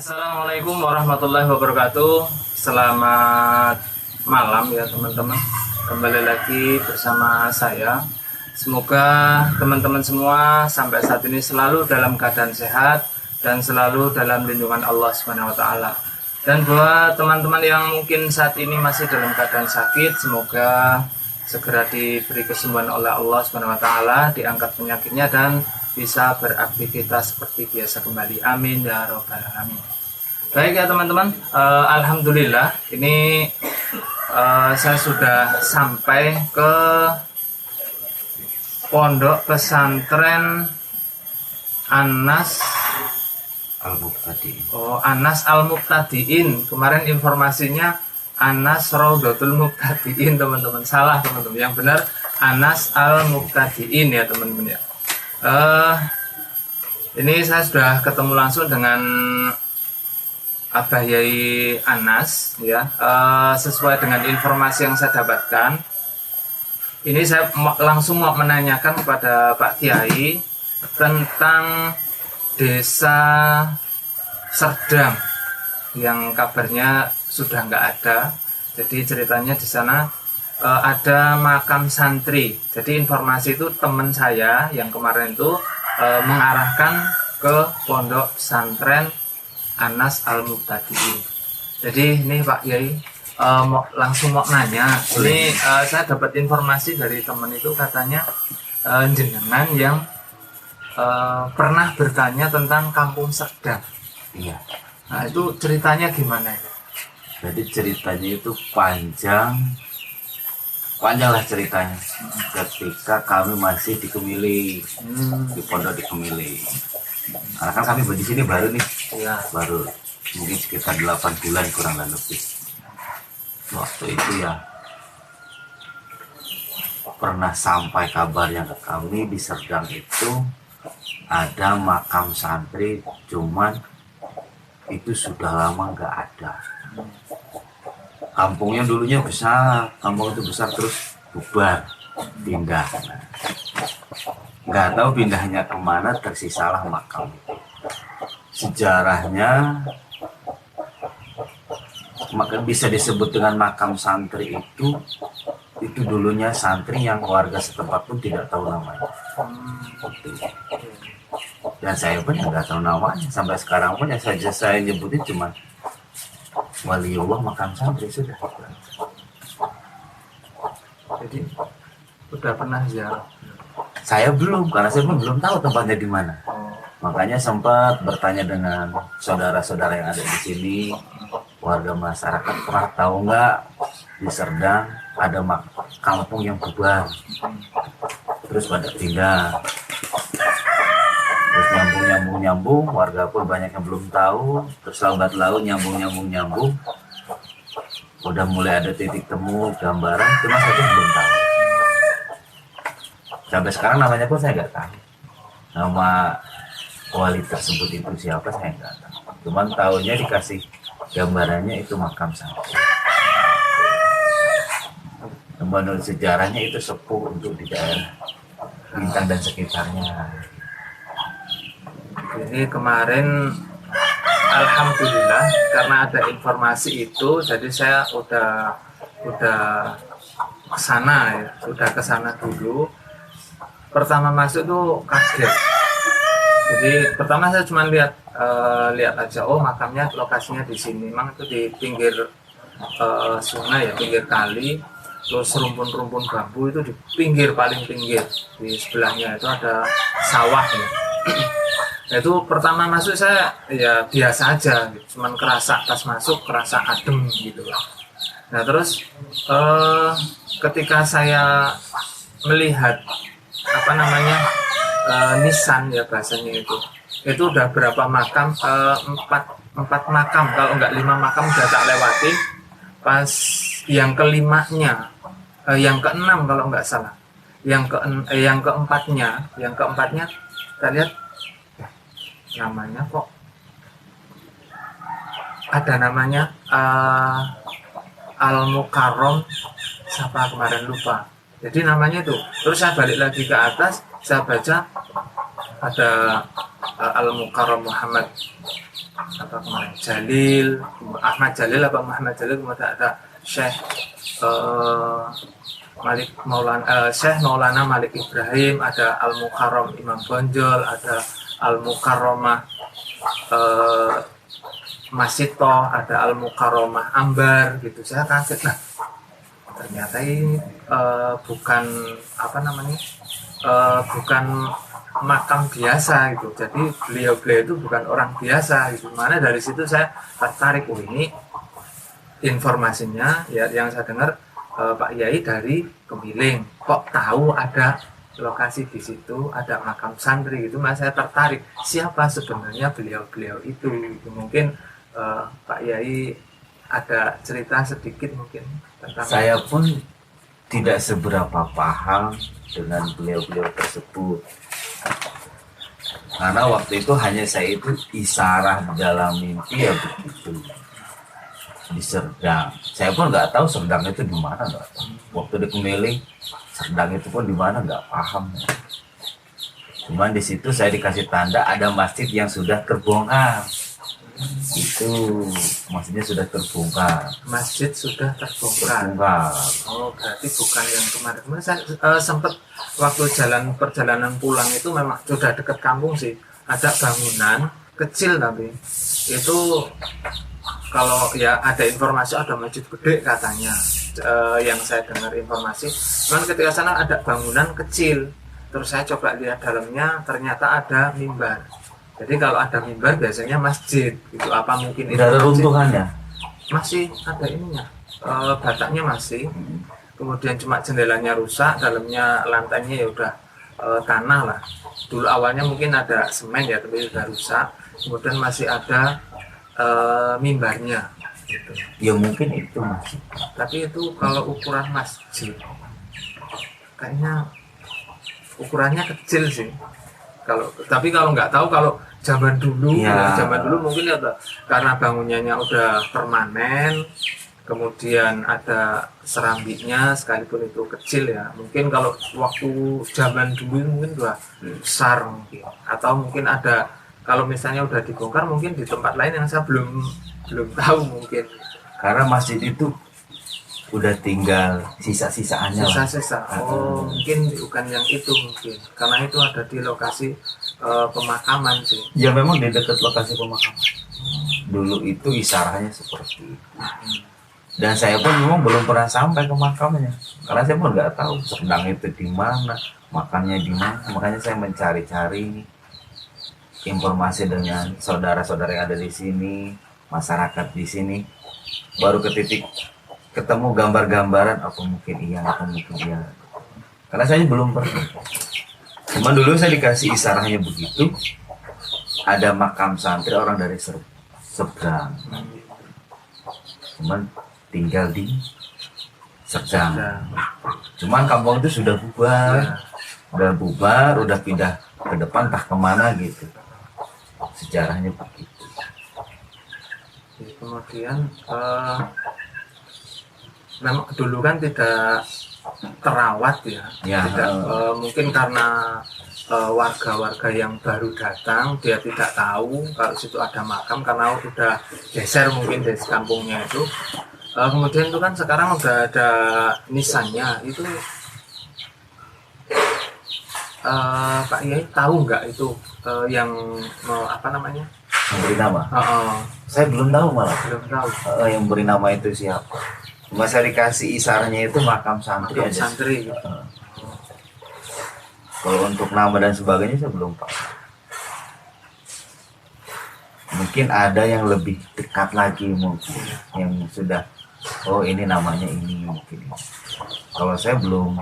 Assalamualaikum warahmatullahi wabarakatuh. Selamat malam ya teman-teman. Kembali lagi bersama saya. Semoga teman-teman semua sampai saat ini selalu dalam keadaan sehat dan selalu dalam lindungan Allah Subhanahu wa taala. Dan buat teman-teman yang mungkin saat ini masih dalam keadaan sakit, semoga segera diberi kesembuhan oleh Allah Subhanahu wa taala, diangkat penyakitnya dan bisa beraktivitas seperti biasa kembali. Amin ya robbal alamin. Baik ya teman-teman, alhamdulillah ini saya sudah sampai ke pondok pesantren Anas Al-Muqtadiin. Anas Al-Muqtadiin. Kemarin informasinya Anas Raudhatul Muqtadiin, teman-teman. Salah teman-teman, yang benar Anas Al-Muqtadiin ya teman-teman ya. Ini saya sudah ketemu langsung dengan Abah Yai Anas ya. Sesuai dengan informasi yang saya dapatkan, ini saya langsung mau menanyakan kepada Pak Kiai tentang desa Serdang yang kabarnya sudah nggak ada. Jadi ceritanya di sana ada makam santri. Jadi informasi itu teman saya yang kemarin itu mengarahkan ke pondok pesantren Anas Al-Muqtadiin. Jadi ini Pak Yai langsung mau nanya. Ini saya dapat informasi dari teman itu, katanya jenengan yang pernah bertanya tentang Kampung Serdang. Iya. Nah itu ceritanya gimana ya? Jadi ceritanya itu panjang lah ceritanya. Ketika kami masih di Kemili, di pondok di Kemili. Karena kan kami di sini baru nih, Ya. baru mungkin sekitar 8 bulan kurang lebih. Waktu itu ya pernah sampai kabarnya ke kami di Serdang itu ada makam santri, cuman itu sudah lama nggak ada. Kampungnya dulunya besar, kampung itu besar terus bubar, pindah. Nggak tahu pindahnya kemana, tersisalah makam itu. Sejarahnya maka bisa disebut dengan makam santri itu dulunya santri yang warga setempat pun tidak tahu namanya. Dan saya pun nggak tahu namanya sampai sekarang pun yang saja saya nyebutin cuma Waliullah makam santri sudah. Jadi udah pernah ziarah? Saya belum, karena saya pun belum tahu tempatnya di mana. Makanya sempat bertanya dengan saudara-saudara yang ada di sini, warga masyarakat, pernah tahu nggak di Serdang ada kampung yang bubar, terus pada pindah, terus nyambung, warga pun banyak yang belum tahu, terus lambat laun nyambung, udah mulai ada titik temu gambaran, cuma saya pun belum tahu. Sampai sekarang namanya pun saya nggak tahu, nama wali tersebut itu siapa saya nggak tahu, cuman tahunya dikasih gambarannya itu makam santri. Menurut sejarahnya itu sepuh untuk di daerah Bintang dan sekitarnya. Jadi kemarin alhamdulillah karena ada informasi itu, jadi saya udah kesana ya, sudah kesana dulu. Pertama masuk tuh kaget. Jadi pertama saya cuma lihat aja, oh makamnya lokasinya di sini. Memang itu di pinggir sungai ya, pinggir kali. Terus rumpun-rumpun bambu itu di paling pinggir. Di sebelahnya itu ada sawah ya. Itu pertama masuk saya ya biasa aja, cuman kerasa pas masuk kerasa adem gitu lah. Nah terus ketika saya melihat nisan ya bahasanya itu udah berapa makam, empat makam, kalau enggak 5 makam udah tak lewati. Pas yang kelimanya, yang keenam kalau enggak salah, yang keempatnya kita lihat namanya kok ada namanya Al-Mukarram, siapa kemarin lupa. Jadi namanya itu. Terus saya balik lagi ke atas, saya baca ada Al-Mukarram Muhammad siapa kemarin, Jalil, Ahmad Jalil apa Muhammad Jalil, kemudian ada Syekh Syekh Maulana Malik Ibrahim, ada Al Mukarram Imam Bonjol, ada Al Mukarramah Masito, ada Al Mukarramah Ambar gitu. Saya kaget, nah ternyata ini bukan bukan makam biasa gitu. Jadi beliau itu bukan orang biasa gitu. Mana dari situ saya tertarik, ini informasinya ya yang saya dengar Pak Yai dari Kemiling, kok tahu ada lokasi di situ, ada makam santri gitu. Mas saya tertarik, siapa sebenarnya beliau itu gitu. Mungkin Pak Yai ada cerita sedikit mungkin tentang Saya pun tidak seberapa paham dengan beliau-beliau tersebut, karena waktu itu hanya saya itu isarah dalam mimpi ya begitu, di Serdang. Saya pun nggak tahu Serdang itu di mana, nggak tahu. Waktu di Kemiling, Serdang itu pun di mana nggak paham. Cuman di situ saya dikasih tanda ada masjid yang sudah terbongkar. Itu maksudnya sudah terbongkar. masjid sudah terbongkar. Oh, berarti bukan yang kemarin. Saya sempat waktu perjalanan pulang itu memang sudah dekat kampung sih. Ada bangunan kecil tapi itu kalau ya ada informasi ada masjid gede katanya. Yang saya dengar informasi. Cuman ketika sana ada bangunan kecil. Terus saya coba lihat dalamnya, ternyata ada mimbar. Jadi kalau ada mimbar biasanya masjid gitu. Apa mungkin itu Tidak ada runtuhannya? masih ada ininya, bataknya masih, kemudian cuma jendelanya rusak, dalamnya lantainya ya udah tanah lah. Dulu awalnya mungkin ada semen ya, tapi sudah rusak. Kemudian masih ada mimbarnya gitu. Ya mungkin itu masih. Tapi itu kalau ukuran masjid kayaknya ukurannya kecil sih. Tapi kalau nggak tahu kalau zaman dulu, zaman dulu mungkin ya karena bangunannya udah permanen, kemudian ada serambiknya sekalipun itu kecil ya. Mungkin kalau waktu zaman dulu mungkin udah besar mungkin, atau mungkin ada kalau misalnya udah dibongkar mungkin di tempat lain yang saya belum tahu mungkin. Karena masjid itu udah tinggal sisa-sisaannya. Sisa-sisa. Oh, mungkin bukan yang itu mungkin. Karena itu ada di lokasi pemakaman sih. Ya memang di dekat lokasi pemakaman. Dulu itu isaranya seperti itu. Dan saya pun memang belum pernah sampai ke makamnya. Karena saya pun nggak tahu Serdang itu di mana, makamnya di mana. Makanya saya mencari-cari informasi dengan saudara-saudara yang ada di sini, masyarakat di sini. Baru ke titik ketemu gambar-gambaran apa mungkin iya. Karena saya belum pernah. Cuman dulu saya dikasih isarahnya begitu. Ada makam santri orang dari Seberang. Cuman tinggal di Serdang. Cuman kampung itu sudah bubar, udah pindah ke depan entah kemana gitu. Sejarahnya begitu. Kemudian memang dulu kan tidak terawat ya, tidak, mungkin karena warga-warga yang baru datang dia tidak tahu kalau situ ada makam karena udah geser mungkin dari kampungnya itu. Kemudian itu kan sekarang udah ada nisannya itu. Pak Yai tahu nggak itu yang apa namanya? Memberi nama? Saya belum tahu malah. Belum tahu. Yang beri nama itu siapa? Cuma saya dikasih isarnya itu makam santri aja. Santri. Kalau untuk nama dan sebagainya saya belum tahu. Mungkin ada yang lebih dekat lagi mungkin, yang sudah ini namanya ini mungkin. Kalau saya belum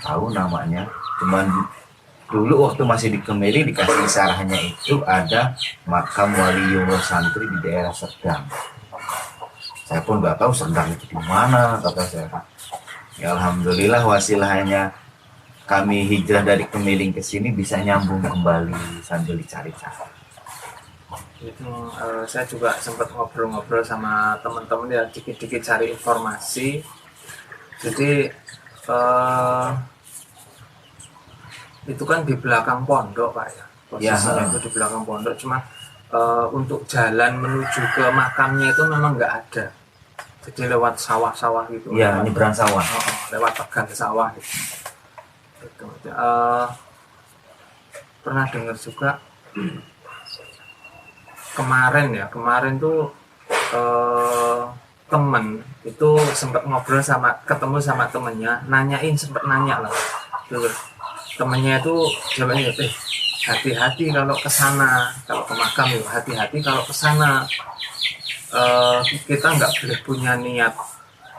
tahu namanya, cuman dulu waktu masih di Kemiling dikasih isarahnya itu ada makam Waliullah santri di daerah Serdang. Saya pun nggak tahu Serdang itu di mana, kata saya. Ya alhamdulillah wasilahnya kami hijrah dari Kemiling ke sini bisa nyambung kembali sambil dicari-cari. Itu saya juga sempat ngobrol-ngobrol sama teman-teman ya, dikit-dikit cari informasi. Jadi itu kan di belakang pondok Pak ya, posisinya itu di belakang pondok. Cuma untuk jalan menuju ke makamnya itu memang nggak ada. Jadi lewat sawah-sawah gitu. Iya, nyebrang sawah. Lewat tegang sawah gitu. Gitu. Pernah dengar juga kemarin tuh temen itu sempat ngobrol ketemu sama temennya, sempat nanya lah gitu. Temennya itu jawabnya hati-hati kalau ke sana, kalau ke makam ya hati-hati kalau ke sana. Kita nggak boleh punya niat,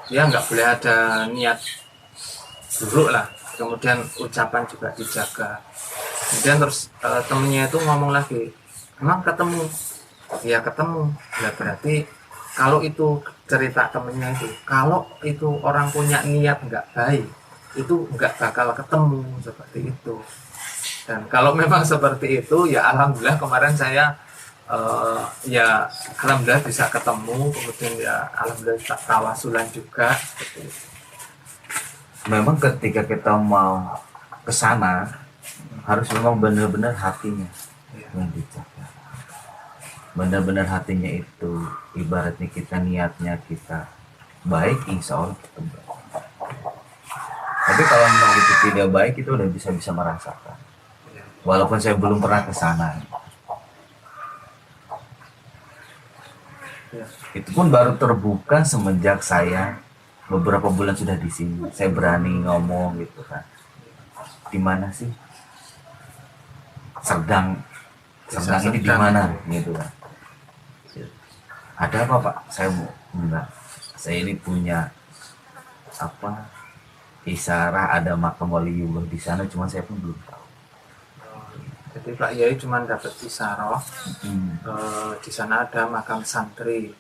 ya nggak boleh ada niat buruk lah. Kemudian ucapan juga dijaga. Kemudian terus temennya itu ngomong lagi, emang ketemu? Ya ketemu. Ya berarti kalau itu cerita temennya itu, kalau itu orang punya niat nggak baik, itu nggak bakal ketemu seperti itu. Dan kalau memang seperti itu, ya alhamdulillah kemarin saya ya alhamdulillah bisa ketemu, kemudian ya alhamdulillah tawasulan juga seperti itu. Memang ketika kita mau ke sana harus memang benar-benar hatinya yang dijaga. Benar-benar hatinya itu ibaratnya kita niatnya kita baik, insya Allah kita baik. Tapi kalau memang itu tidak baik, itu udah bisa merasakan. Walaupun saya belum pernah ke sana. Itu pun baru terbuka semenjak saya beberapa bulan sudah di sini. Saya berani ngomong gitu kan. Di mana sih? Serdang ini di mana gitu kan. Ada apa Pak? Saya enggak. Saya ini punya isyarat ada makam waliullah di sana, cuma saya pun belum tahu. Jadi Pak Yai cuma dapat isyarat. Di sana ada makam santri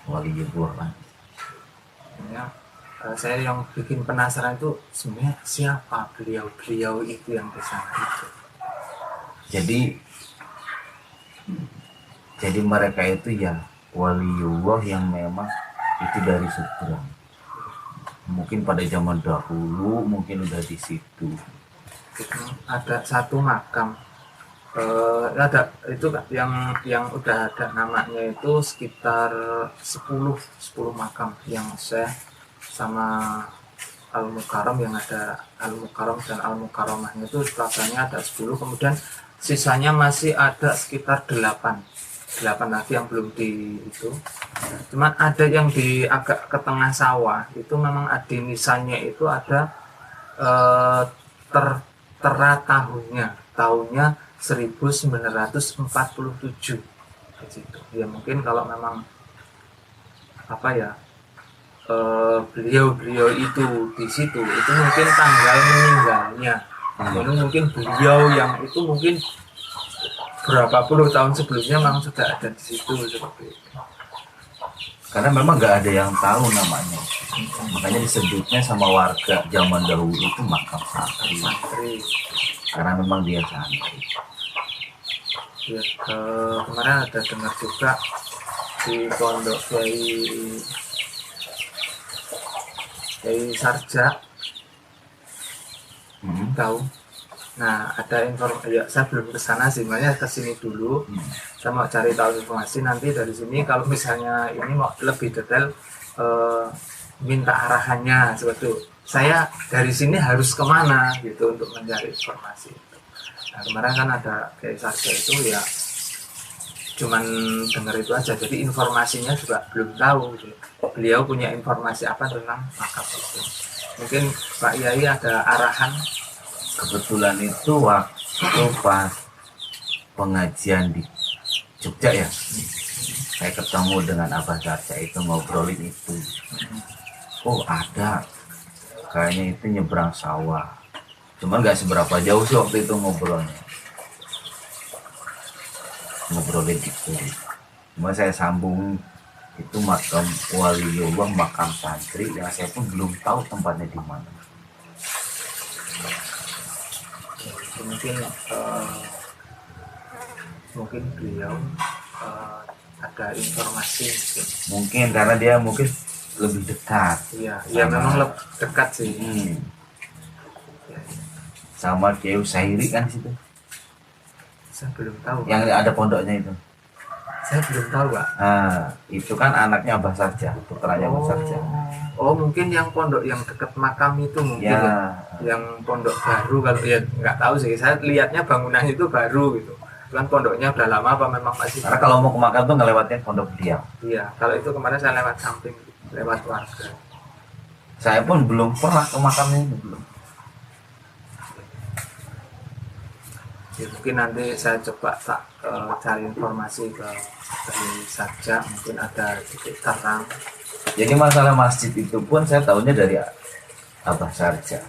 waliullah kan. Ya, saya yang bikin penasaran itu sebenarnya siapa beliau itu yang di sana itu. Jadi mereka itu ya waliullah yang memang itu dari seberang. Mungkin pada zaman dahulu mungkin udah di situ. Ada satu makam, ada itu yang udah ada namanya itu sekitar 10 makam yang saya sama Al-Mukarram, yang ada Al-Mukarram dan Al-Mukarramahnya itu totalnya ada 10, kemudian sisanya masih ada sekitar 8 lagi yang belum di itu. Cuman ada yang di agak ke tengah sawah itu memang ada nisannya, itu ada tertera tahunnya 1947 di situ. Ya mungkin kalau memang beliau itu di situ, itu mungkin tanggal meninggalnya. Lalu mungkin beliau yang itu mungkin berapa puluh tahun sebelumnya memang sudah ada di situ seperti itu. Karena memang nggak ada yang tahu namanya, makanya disebutnya sama warga zaman dahulu itu makam santri. Karena memang dia santri. Ya, kemarin ada dengar juga di pondok Kiai Sarja, tahu. Nah, ada informasi, ya saya belum ke sana sih, makanya ke sini dulu. Saya mau cari tahu informasi, nanti dari sini kalau misalnya ini mau lebih detail minta arahannya seperti itu. Saya dari sini harus kemana gitu untuk mencari informasi. Nah, kemarin kan ada kayak Sarja itu ya cuman dengar itu aja, jadi informasinya juga belum tahu gitu. Beliau punya informasi apa tentang makam itu. Mungkin Pak Yai ada arahan. Kebetulan itu waktu pas pengajian di Jogja ya, saya ketemu dengan Abah Sarja itu, ngobrolin itu. Oh ada, kayaknya itu nyebrang sawah. Cuman nggak seberapa jauh sih waktu itu ngobrolin itu. Cuma saya sambung itu makam waliullah, makam santri yang saya pun belum tahu tempatnya di mana. Mungkin beliau ada informasi mungkin karena dia mungkin lebih dekat. Iya memang lebih dekat sih. Sama Kiai Usairi kan situ. Saya belum tahu. Yang ada pondoknya itu. Saya belum tahu, Pak. Nah, itu kan anaknya Abah Sarja, putranya Abah Sarja. Oh, mungkin yang pondok yang dekat makam itu mungkin Ya, yang pondok baru, kalau ya nggak tahu sih. Saya lihatnya bangunan itu baru gitu. Kan pondoknya udah lama apa memang masih karena baru? kalau mau ke makam tuh ngelewatin pondok dia. Iya, kalau itu kemarin saya lewat samping, lewat warga. Saya pun belum pernah ke makamnya itu, belum. Ya, mungkin nanti saya coba cari informasi ke dari saja, mungkin ada titik terang. Jadi masalah masjid itu pun saya tahunya dari Abah Sarja.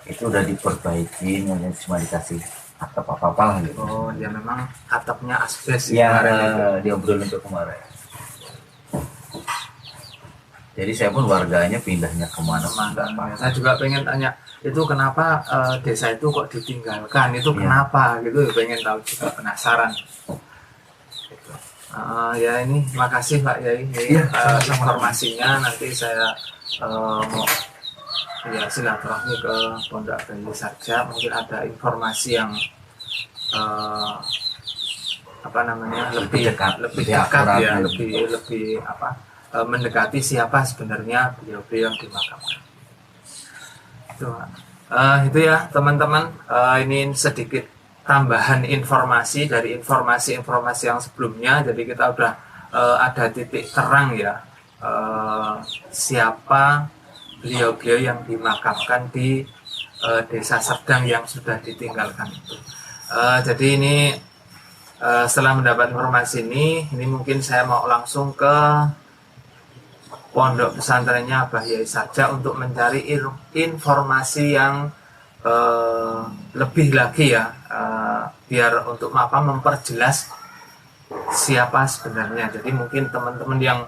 Itu udah diperbaiki, hanya cuma dikasih atap apa-apa lah gitu. Oh, ya memang atapnya asbes Ya, kemarin itu. diobrolin untuk kemarin. Jadi saya pun warganya pindahnya kemana? Pemandangannya. Saya juga pengen tanya, itu kenapa desa itu kok ditinggalkan? Itu Iya. kenapa? Gitu, pengen tahu juga, penasaran. Gitu. Ya ini, makasih Pak Yai, ini, Iya, informasinya. Nanti saya mau ya silaturahmi ke Pondok Bayi saja. Mungkin ada informasi yang apa namanya lebih dekat, lebih lebih dekat akurat, ya, ya. lebih apa mendekati siapa sebenarnya beliau-beliau yang dimakamkan. Itu ya teman-teman, ini sedikit tambahan informasi dari informasi-informasi yang sebelumnya. Jadi kita udah ada titik terang ya, siapa beliau-beliau yang dimakamkan di desa Serdang yang sudah ditinggalkan itu. Jadi ini setelah mendapat informasi ini mungkin saya mau langsung ke pondok pesantrennya Abah Yai saja untuk mencari informasi yang lebih lagi ya, biar untuk memperjelas siapa sebenarnya. Jadi mungkin teman-teman yang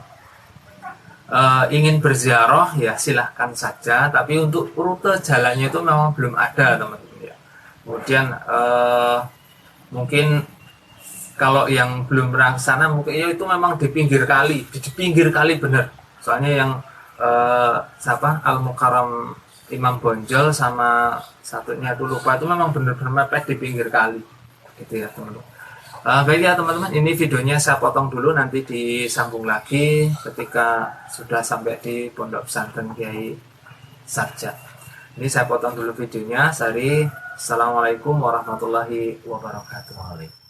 ingin berziarah ya silahkan saja, tapi untuk rute jalannya itu memang belum ada teman-teman ya. Kemudian mungkin kalau yang belum pernah ke sana mungkin ya itu memang di pinggir kali bener. Soalnya yang siapa Al Mukarram Imam Bonjol sama satunya itu lupa, itu memang benar-benar mepet di pinggir kali gitu ya teman-teman. Baik ya teman-teman, ini videonya saya potong dulu, nanti disambung lagi ketika sudah sampai di Pondok Pesantren Kiai Sarja. Ini saya potong dulu videonya. Assalamualaikum warahmatullahi wabarakatuh.